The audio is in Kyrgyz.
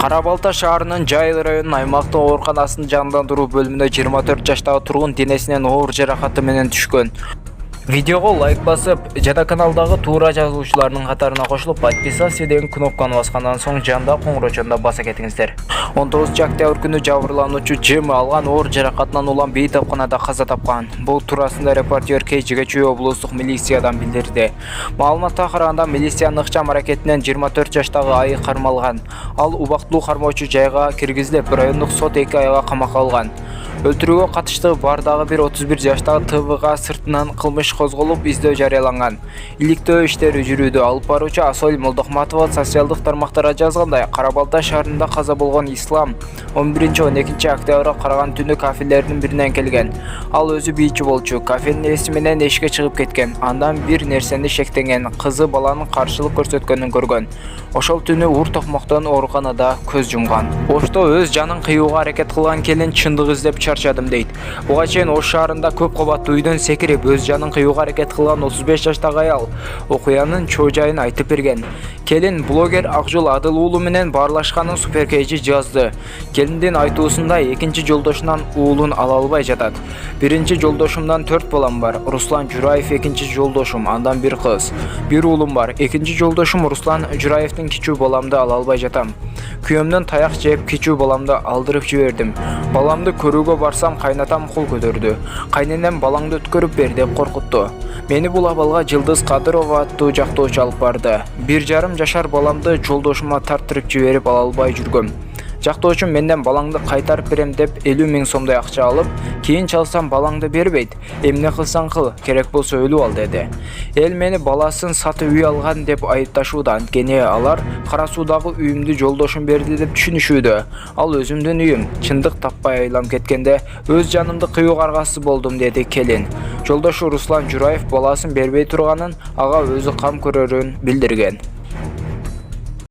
Кара-Балта шаарынын Жайыл районунун аймактык ооруканасынын жандандыруу бөлүмүнө 24 жаштагы тургун денесинен оор жаракаты менен түшкөн. Видеого лайк басып, жана каналдагы туура жазуучулардын катарына кошулуп, подписаться деген кнопканы баскандан соң жанда коңгурочондо баса кетиңиздер. 19 октябрь күнү жабырлануучу Жм алган оор жаракатынан улам бейтапканада каза тапкан. Бул туурасында репортер Кечигечүү облустук милициядан билдирди. Маалыматка караганда, милициянын ыкчам аракетинен 24 жаштагы айы кармалган. Ал убактылуу кармоочу жайга киргизилип, райондук сот 2 айга камакка алган. Өлтүрүүгө катыштыгы бар дагы бир 31 жаштагы ТВга сыртынан кылмыш козголуп, издөө жарыяланган. Иликтөө иштери жүрүүдө. Алып баруучу Асоль Молдохматова социалдык тармактарга жазгандай, Кара-Балта шаарында каза болгон Ислам 11-12 октябрга караган түнү кафелердин биринен келген. Ал өзү бийчи болчу. Кафенин ээси менен эшикке чыгып кеткен. Андан бир нерсени шектенген. Кызы баланын каршылык көрсөткөнүн көргөн. Ошол түнү ур токмоктон ооруканада көз жумган. Ошто өз жанын кыюуга аракет кылган келин чындык издеп чарчадым дейт. Буга чейин Ош шаарында көп кабаттуу үйдөн секирип өз жанын кыюуга аракет кылган 35 жаштагы аял окуянын чоо жайын айтып берген. Келин блогер Акжол Адыл уулу менен баарлашканын суперкейжи жазды. Келиндин айтуусунда экинчи жолдошунан уулун ала албай жатат. Биринчи жолдошумдан 4 балам бар. Руслан Жураев экинчи жолдошум, андан бир кыз. Бир уулум бар. Экинчи жолдошум Руслан Жураевдин кичүү баламды ала албай жатам. Күйөөмдөн таяк жеп кичүү баламды алдырып жибердим. Баламды көрүүгө барсам кайнатам кол көтөрдү. Кайненем балаңды өткөрүп бер деп коркутту. Мени бул абалга Жылдыз Кадырова аттуу жактоочу алып барды. 1,5 жашар баламды жолдошума тартырып жиберип ала албай жүргөм. Жактоочум менден балаңды кайтарып берем деп 50 000 сомдой акча алып, кийин чалсам балаңды бербейт. Эмне кылсаң кыл, керек болсо өлүп ал деди. Эл мени баласын сатып үй алган деп айыпташууда. Анткени алар Кара Суудагы үйүмдү жолдошум берди деп түшүнүшүүдө. Ал өзүмдүн үйүм. Чындык таппай айлам кеткенде өз жанымды кыюуга аргасыз болдум деди келин. Жолдошу Руслан Жураев баласын бербей турганын ага өзү кам көрөрүн билдирген.